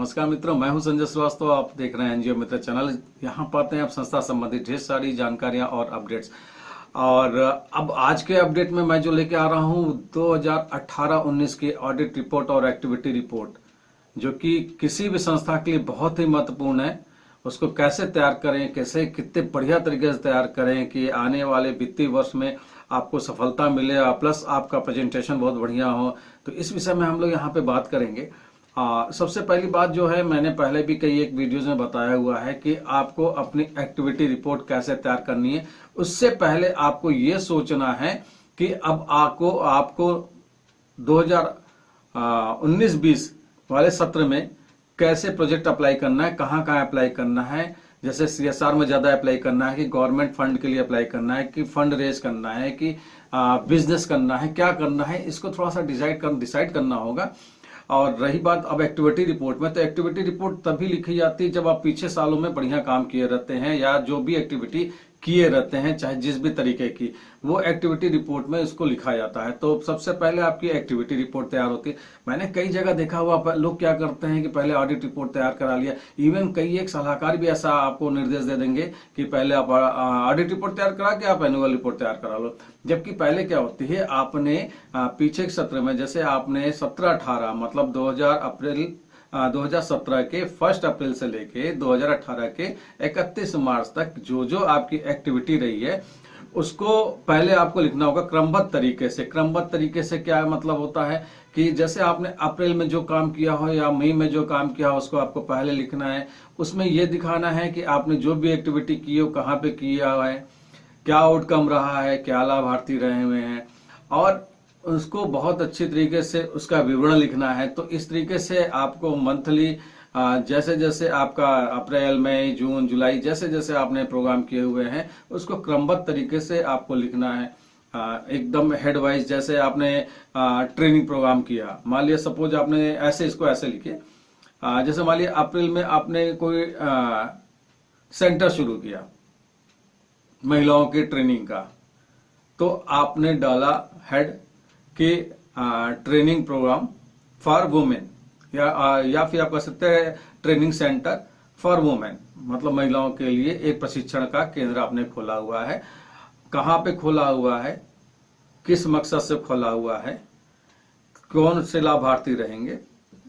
नमस्कार मित्रों, मैं हूं संजय श्रीवास्तव। आप देख रहे हैं एनजीओ मित्र चैनल। यहां पाते हैं आप संस्था संबंधित ढेर सारी जानकारियां और अपडेट्स। और अब आज के अपडेट में मैं जो लेके आ रहा हूं 2018-19 की ऑडिट रिपोर्ट और एक्टिविटी रिपोर्ट, जो कि किसी भी संस्था के लिए बहुत ही महत्वपूर्ण है। उसको कैसे तैयार करें, कैसे कितने बढ़िया तरीके से तैयार करें कि आने वाले वित्तीय वर्ष में आपको सफलता मिले, प्लस आपका प्रेजेंटेशन बहुत बढ़िया हो। तो इस विषय में हम लोग यहाँ पे बात करेंगे। सबसे पहली बात जो है, मैंने पहले भी कई एक वीडियोज में बताया हुआ है कि आपको अपनी एक्टिविटी रिपोर्ट कैसे तैयार करनी है। उससे पहले आपको ये सोचना है कि अब आपको 2019-20 वाले सत्र में कैसे प्रोजेक्ट अप्लाई करना है, कहाँ कहाँ अप्लाई करना है। जैसे सीएसआर में ज्यादा अप्लाई करना है कि गवर्नमेंट फंड के लिए अप्लाई करना है कि फंड रेज करना है कि बिजनेस करना है, क्या करना है, इसको थोड़ा सा डिसाइड करना होगा। और रही बात अब एक्टिविटी रिपोर्ट में, तो एक्टिविटी रिपोर्ट तभी लिखी जाती है जब आप पीछे सालों में बढ़िया काम किए रहते हैं या जो भी एक्टिविटी किए रहते हैं, चाहे जिस भी तरीके की, वो एक्टिविटी रिपोर्ट में इसको लिखा जाता है। तो सबसे पहले आपकी एक्टिविटी रिपोर्ट तैयार होती है। मैंने कई जगह देखा हुआ लोग क्या करते हैं कि पहले ऑडिट रिपोर्ट तैयार करा लिया। इवन कई एक सलाहकार भी ऐसा आपको निर्देश दे देंगे कि पहले आप ऑडिट रिपोर्ट तैयार करा के आप एनुअल रिपोर्ट तैयार करा लो। जबकि पहले क्या होती है, आपने पीछे के सत्र में जैसे आपने 17-18 मतलब 2017 के 1 अप्रैल से लेके 2018 के 31 मार्च तक जो आपकी एक्टिविटी रही है, उसको पहले आपको लिखना होगा क्रमबद्ध तरीके से। क्रमबद्ध तरीके से क्या मतलब होता है कि जैसे आपने अप्रैल में जो काम किया हो या मई में जो काम किया हो, उसको आपको पहले लिखना है। उसमें यह दिखाना है कि आपने जो भी एक्टिविटी की हो, कहाँ पे किया है, क्या आउटकम रहा है, क्या लाभार्थी रहे हुए हैं, और उसको बहुत अच्छी तरीके से उसका विवरण लिखना है। तो इस तरीके से आपको मंथली जैसे जैसे आपका अप्रैल, मई, जून, जुलाई जैसे जैसे आपने प्रोग्राम किए हुए हैं, उसको क्रमबद्ध तरीके से आपको लिखना है। एकदम हेड वाइज। जैसे आपने ट्रेनिंग प्रोग्राम किया, मान लिया सपोज आपने ऐसे इसको ऐसे लिखे। जैसे मान लिया अप्रैल में आपने कोई सेंटर शुरू किया महिलाओं की ट्रेनिंग का, तो आपने डाला हेड कि ट्रेनिंग प्रोग्राम फॉर वुमेन, या फिर आप कह सकते हैं ट्रेनिंग सेंटर फॉर वुमेन, मतलब महिलाओं के लिए एक प्रशिक्षण का केंद्र आपने खोला हुआ है। कहाँ पे खोला हुआ है, किस मकसद से खोला हुआ है, कौन से लाभार्थी रहेंगे।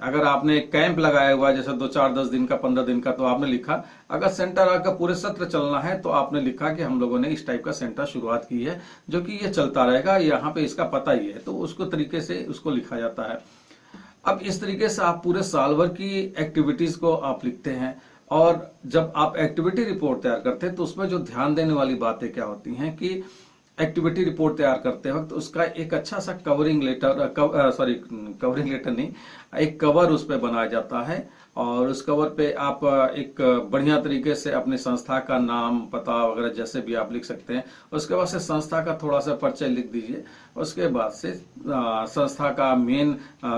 अगर आपने एक कैंप लगाया हुआ है जैसे 2, 4, 10 दिन का, 15 दिन का, तो आपने लिखा। अगर सेंटर आकर पूरे सत्र चलना है तो आपने लिखा कि हम लोगों ने इस टाइप का सेंटर शुरुआत की है, जो कि ये चलता रहेगा, यहाँ पे इसका पता ही है। तो उसको तरीके से उसको लिखा जाता है। अब इस तरीके से आप पूरे साल भर की एक्टिविटीज को आप लिखते हैं। और जब आप एक्टिविटी रिपोर्ट तैयार करते हैं तो उसमें जो ध्यान देने वाली बातें क्या होती हैं कि एक्टिविटी रिपोर्ट तैयार करते वक्त उसका एक अच्छा सा कवरिंग लेटर नहीं, एक कवर उस पर बनाया जाता है। और उस कवर पे आप एक बढ़िया तरीके से अपनी संस्था का नाम, पता वगैरह जैसे भी आप लिख सकते हैं। उसके बाद से संस्था का थोड़ा सा परिचय लिख दीजिए। उसके बाद से संस्था का मेन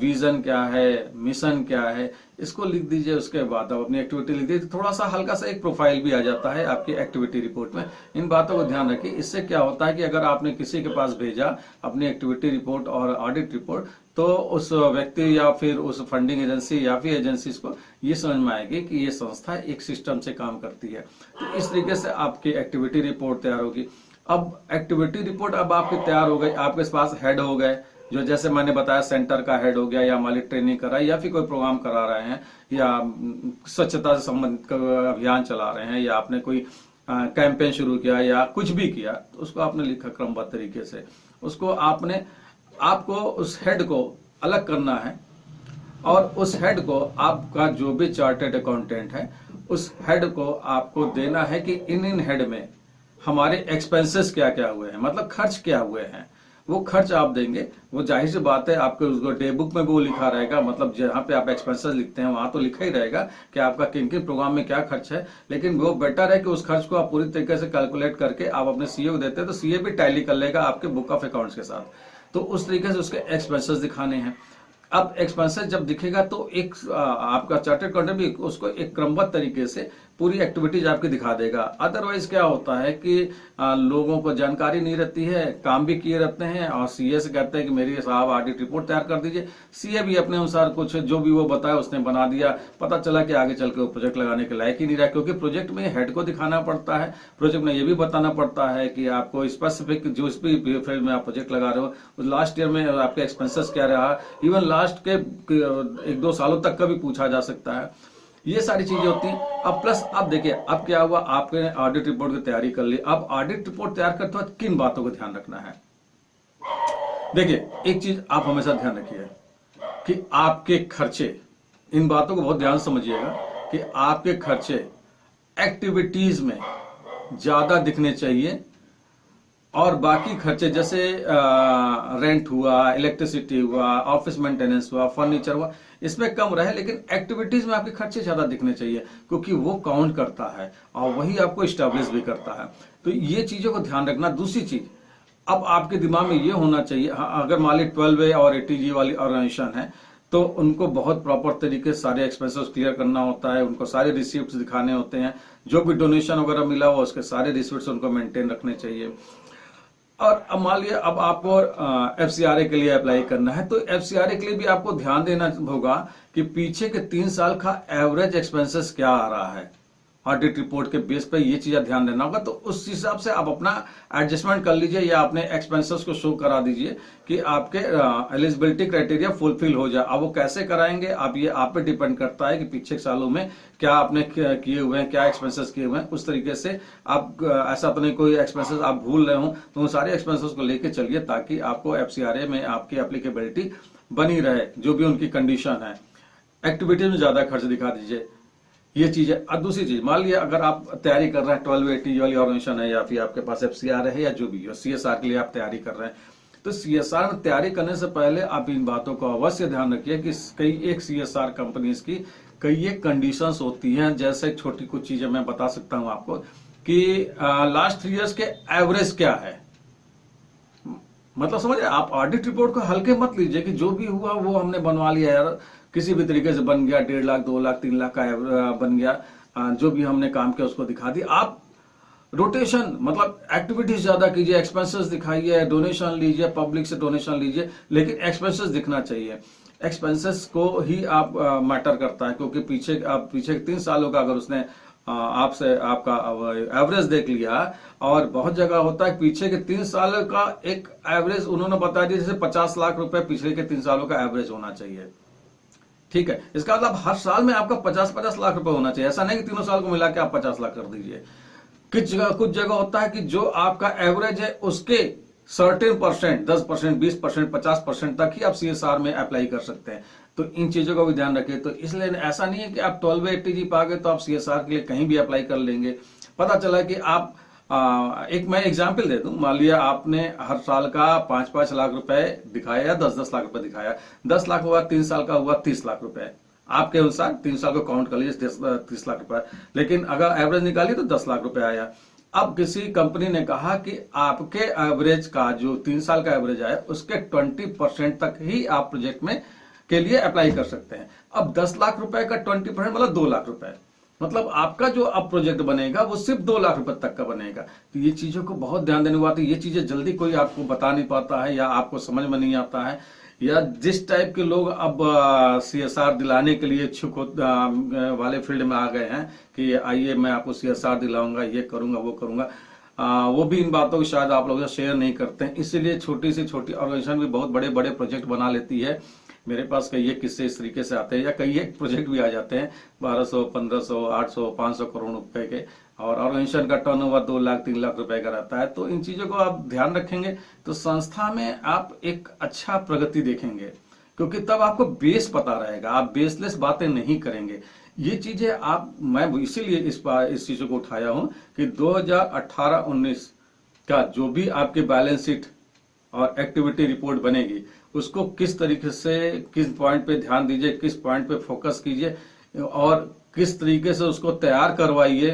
विजन क्या है, मिशन क्या है, इसको लिख दीजिए। उसके बाद आप अपनी एक्टिविटी लिख दीजिए। थोड़ा सा हल्का सा एक प्रोफाइल भी आ जाता है आपकी एक्टिविटी रिपोर्ट में। इन बातों को ध्यान रखिए। इससे क्या होता है कि अगर आपने किसी के पास भेजा अपनी एक्टिविटी रिपोर्ट और ऑडिट रिपोर्ट, तो उस व्यक्ति या फिर उस फंडिंग एजेंसी या फिर एजेंसीज को ये समझ में आएगी कि ये संस्था एक सिस्टम से काम करती है। तो इस तरीके से आपकी एक्टिविटी रिपोर्ट तैयार होगी। अब एक्टिविटी रिपोर्ट अब आपकी तैयार हो गई, आपके पास हेड हो गए, जो जैसे मैंने बताया सेंटर का हेड हो गया, या मालिक ट्रेनिंग करा, या फिर कोई प्रोग्राम करा रहे हैं, या स्वच्छता से संबंधित अभियान चला रहे हैं, या आपने कोई कैंपेन शुरू किया या कुछ भी किया, तो उसको आपने लिखा क्रमबद्ध तरीके से। उसको आपको उस हेड को अलग करना है, और उस हेड को आपका जो भी चार्टर्ड अकाउंटेंट है, उस हेड को आपको देना है कि इन हेड में हमारे एक्सपेंसेस क्या क्या हुए हैं, मतलब खर्च क्या हुए हैं। वो खर्च आप देंगे। वो जाहिर सी बात है, आपके उसको डे बुक में भी वो लिखा रहेगा, मतलब जहां पे आप एक्सपेंसेस लिखते हैं वहां तो लिखा ही रहेगा कि आपका किन किन प्रोग्राम में क्या खर्च है। लेकिन वो बेटर है कि उस खर्च को आप पूरी तरीके से कैलकुलेट करके आप अपने सीए को देते हैं, तो सीए भी टैली कर लेगा आपके बुक ऑफ अकाउंट्स के साथ। तो उस तरीके से उसके एक्सपेंसेस दिखाने हैं। अब एक्सपेंसेस जब दिखेगा तो एक आपका चार्टर्ड अकाउंटेंट भी उसको एक क्रमबद्ध तरीके से पूरी एक्टिविटीज आपकी दिखा देगा। अदरवाइज क्या होता है कि लोगों को जानकारी नहीं रहती है, काम भी किए रहते हैं और सीए से कहते हैं कि मेरी साहब ऑडिट रिपोर्ट तैयार कर दीजिए, सीए भी अपने अनुसार कुछ जो भी वो बताया उसने बना दिया, पता चला कि आगे चल के वो प्रोजेक्ट लगाने के लायक ही नहीं रहा, क्योंकि प्रोजेक्ट में हेड को दिखाना पड़ता है, प्रोजेक्ट में ये भी बताना पड़ता है कि आपको स्पेसिफिक जो इस फील्ड में आप प्रोजेक्ट लगा रहे हो लास्ट ईयर में आपके एक्सपेंसेस क्या रहा, इवन लास्ट के 1-2 सालों तक का भी पूछा जा सकता है। ये सारी चीजें होती हैं। अब प्लस अब देखिए अब क्या हुआ, आपने ऑडिट रिपोर्ट की तैयारी कर ली। अब ऑडिट रिपोर्ट तैयार करते वक्त किन बातों को ध्यान रखना है? देखिए एक चीज आप हमेशा ध्यान रखिए कि आपके खर्चे, इन बातों को बहुत ध्यान समझिएगा कि आपके खर्चे एक्टिविटीज में ज्यादा दिखने चाहिए और बाकी खर्चे जैसे रेंट हुआ, इलेक्ट्रिसिटी हुआ, ऑफिस मेंटेनेंस हुआ, फर्नीचर हुआ, इसमें कम रहे, लेकिन एक्टिविटीज में आपके खर्चे ज्यादा दिखने चाहिए, क्योंकि वो काउंट करता है और वही आपको स्टैब्लिश भी करता है। तो ये चीजों को ध्यान रखना। दूसरी चीज, अब आपके दिमाग में ये होना चाहिए, अगर मान ली 12A और 80G वाली ऑर्गेनाइजेशन है तो उनको बहुत प्रॉपर तरीके से सारे एक्सपेंसेस क्लियर करना होता है, उनको सारे रिसिप्ट दिखाने होते हैं, जो भी डोनेशन वगैरह मिला हुआ उसके सारे रिसिप्ट उनको मेंटेन रखने चाहिए। और अब मान लिया अब आपको एफसीआरए के लिए अप्लाई करना है, तो एफसीआरए के लिए भी आपको ध्यान देना होगा कि पीछे के 3 साल का एवरेज एक्सपेंसेस क्या आ रहा है। ऑडिट रिपोर्ट के बेस पे ये चीजें ध्यान देना होगा, तो उस हिसाब से आप अपना एडजस्टमेंट कर लीजिए या अपने एक्सपेंसेस को शो करा दीजिए कि आपके एलिजिबिलिटी क्राइटेरिया फुलफिल हो जाए। अब वो कैसे कराएंगे, आप ये आप पे डिपेंड करता है कि पीछे के सालों में क्या आपने किए हुए हैं, क्या एक्सपेंसेस किए हुए हैं, उस तरीके से आप ऐसा तो नहीं कोई एक्सपेंसेस आप भूल रहे हो, तो उन सारे एक्सपेंसेस को लेके चलिए ताकि आपको एफसीआरए में आपकी एप्लीकेबिलिटी बनी रहे, जो भी उनकी कंडीशन है। एक्टिविटी में ज्यादा खर्च दिखा दीजिए, ये चीज है। और दूसरी चीज, मान लिया अगर आप तैयारी कर रहे हैं 1280 वाली ऑर्गेनाइजेशन है या फिर आपके पास एफसीआरए है या जो भी हो, सीएसआर के लिए आप तैयारी कर रहे हैं, तो सीएसआर में तैयारी करने से पहले आप इन बातों को अवश्य ध्यान रखिए कि कई एक सीएसआर कंपनीज की कई एक कंडीशंस होती हैं। जैसे छोटी कुछ चीजें मैं बता सकता हूं आपको कि लास्ट 3 इयर्स के एवरेज क्या है, मतलब समझे, आप ऑडिट रिपोर्ट को हल्के मत लीजिए कि जो भी हुआ वो हमने बनवा लिया यार, किसी भी तरीके से बन गया, 1.5 लाख 2 लाख 3 लाख का बन गया, जो भी हमने काम किया उसको दिखा दिया। आप रोटेशन मतलब एक्टिविटीज ज्यादा कीजिए, एक्सपेंसेस दिखाइए, डोनेशन लीजिए, पब्लिक से डोनेशन लीजिए, लेकिन एक्सपेंसेस दिखना चाहिए। एक्सपेंसेस को ही आप मैटर करता है, क्योंकि पीछे 3 सालों का अगर उसने आपसे आपका एवरेज देख लिया, और बहुत जगह होता है पीछे के 3 साल का एक एवरेज उन्होंने बता दिया, जैसे 50 लाख रुपए पिछले के 3 सालों का एवरेज होना चाहिए, ठीक है। इसका मतलब हर साल में आपका 50-50 लाख रुपए होना चाहिए, ऐसा नहीं कि तीनों साल को मिला के आप 50 लाख कर दीजिए। कुछ जगह होता है कि जो आपका एवरेज है उसके सर्टेन परसेंट, 10%, 20%, 50% तक ही आप सीएसआर में अप्लाई कर सकते हैं। तो इन चीजों का भी ध्यान रखिए। तो इसलिए ऐसा नहीं है कि आप 1280G पा गए तो आप सीएसआर के लिए कहीं भी अप्लाई कर लेंगे। पता चला कि आप एक मैं एग्जाम्पल दे दूं, मान लिया आपने हर साल का 5-5 लाख रुपए दिखाया या 10-10 लाख रुपए दिखाया, 10 लाख हुआ, 3 साल का हुआ 30 लाख रुपए, आपके अनुसार 3 साल को काउंट कर लीजिए 30 लाख रुपए, लेकिन अगर एवरेज निकालिए तो 10 लाख रुपए आया। अब किसी कंपनी ने कहा कि आपके एवरेज का जो 3 साल का एवरेज आया उसके 20% तक ही आप प्रोजेक्ट में के लिए अप्लाई कर सकते हैं। अब 10 लाख रुपए का 20% मतलब 2 लाख रुपए, मतलब आपका जो अब प्रोजेक्ट बनेगा वो सिर्फ 2 लाख रुपए तक का बनेगा। तो ये चीजों को बहुत ध्यान देने बात है। ये चीजें जल्दी कोई आपको बता नहीं पाता है या आपको समझ में नहीं आता है, या जिस टाइप के लोग अब सीएसआर दिलाने के लिए इच्छुक वाले फील्ड में आ गए हैं कि आइए मैं आपको सीएसआर दिलाऊंगा, ये करूंगा वो करूंगा, वो भी इन बातों को शायद आप लोग शेयर नहीं करते हैं। इसीलिए छोटी से छोटी ऑर्गेनाइजेशन भी बहुत बड़े बड़े प्रोजेक्ट बना लेती है। मेरे पास कई एक किस्से इस तरीके से आते हैं, या कई एक प्रोजेक्ट भी आ जाते हैं 1200, 1500, 800, 500 करोड़ रुपए के, और ऑर्गेनाइजेशन का टर्नओवर 2 लाख 3 लाख रुपए का रहता है। तो इन चीजों को आप ध्यान रखेंगे तो संस्था में आप एक अच्छा प्रगति देखेंगे, क्योंकि तब आपको बेस पता रहेगा, आप बेसलेस बातें नहीं करेंगे। ये चीजें मैं इसीलिए इस चीजों को उठाया हूं कि 2018-19 का जो भी आपके बैलेंस शीट और एक्टिविटी रिपोर्ट बनेगी उसको किस तरीके से, किस पॉइंट पे ध्यान दीजिए, किस पॉइंट पे फोकस कीजिए और किस तरीके से उसको तैयार करवाइए,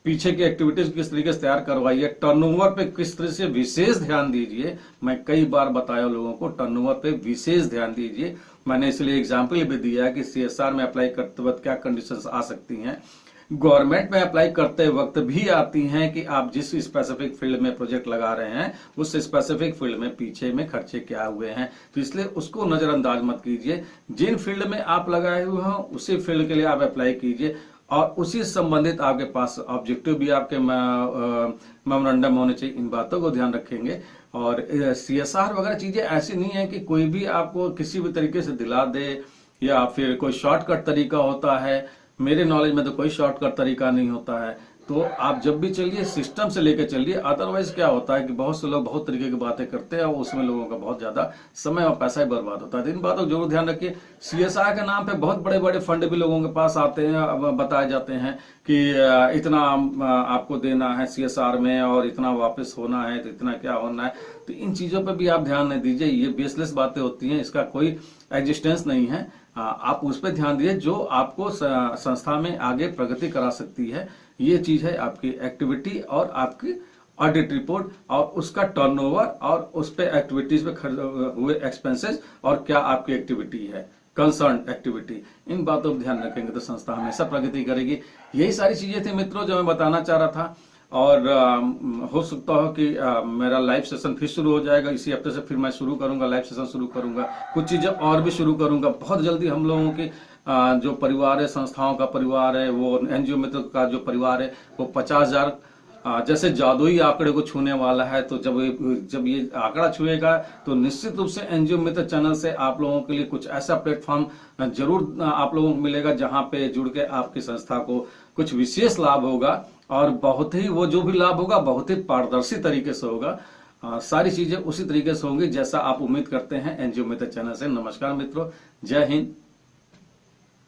पीछे की एक्टिविटीज किस तरीके से तैयार करवाइए, टर्नओवर पे किस तरह से विशेष ध्यान दीजिए। मैं कई बार बताया लोगों को टर्नओवर पे विशेष ध्यान दीजिए। मैंने इसलिए एग्जाम्पल भी दिया कि सीएसआर में अप्लाई करते वक्त क्या कंडीशंस आ सकती हैं, गवर्नमेंट में अप्लाई करते वक्त भी आती हैं कि आप जिस स्पेसिफिक फील्ड में प्रोजेक्ट लगा रहे हैं उस स्पेसिफिक फील्ड में पीछे में खर्चे क्या हुए हैं, तो इसलिए उसको नजरअंदाज मत कीजिए। जिन फील्ड में आप लगाए हुए हो उसी फील्ड के लिए आप अप्लाई कीजिए और उसी संबंधित आपके पास ऑब्जेक्टिव भी आपके मेमोरेंडम होने चाहिए। इन बातों को ध्यान रखेंगे। और CSR वगैरह चीजें ऐसी नहीं है कि कोई भी आपको किसी भी तरीके से दिला दे या फिर कोई शॉर्टकट तरीका होता है। मेरे नॉलेज में तो कोई शॉर्टकट तरीका नहीं होता है। तो आप जब भी चलिए सिस्टम से लेकर चलिए, अदरवाइज क्या होता है कि बहुत से लोग बहुत तरीके की बातें करते हैं और उसमें लोगों का बहुत ज्यादा समय और पैसा ही बर्बाद होता है। तो इन बातों को जरूर ध्यान रखिए। CSR के नाम पे बहुत बड़े बड़े फंड भी लोगों के पास आते हैं, बताए जाते हैं कि इतना आपको देना है CSR में और इतना वापस होना है, तो इतना क्या होना है। तो इन चीजों पर भी आप ध्यान नहीं दीजिए, ये बेसलेस बातें होती हैं, इसका कोई एग्जिस्टेंस नहीं है। आप उस पर ध्यान दीजिए जो आपको संस्था में आगे प्रगति करा सकती है। ये चीज है आपकी एक्टिविटी और आपकी ऑडिट रिपोर्ट और उसका टर्नओवर और उस पे एक्टिविटीज पे हुए एक्सपेंसेस और क्या आपकी एक्टिविटी है, कंसर्न एक्टिविटी। इन बातों पर ध्यान रखेंगे तो संस्था हमेशा प्रगति करेगी। यही सारी चीजें थी मित्रों जो मैं बताना चाह रहा था। और हो सकता हो कि मेरा लाइव सेशन फिर शुरू हो जाएगा इसी हफ्ते से। फिर मैं शुरू करूंगा, लाइव सेशन शुरू करूंगा, कुछ चीजें और भी शुरू करूंगा बहुत जल्दी। हम लोगों की जो परिवार है, संस्थाओं का परिवार है, वो NGO मित्र का जो परिवार है वो 50,000 जैसे जादुई आंकड़े को छूने वाला है। तो जब ये आंकड़ा छुएगा तो निश्चित रूप से NGO मित्र चैनल से आप लोगों के लिए कुछ ऐसा प्लेटफॉर्म जरूर आप लोगों को मिलेगा जहां पे जुड़ के आपकी संस्था को कुछ विशेष लाभ होगा और बहुत ही वो जो भी लाभ होगा बहुत ही पारदर्शी तरीके से होगा। सारी चीजें उसी तरीके से होंगी जैसा आप उम्मीद करते हैं NGO मित्र चैनल से। नमस्कार मित्रों, जय हिंद।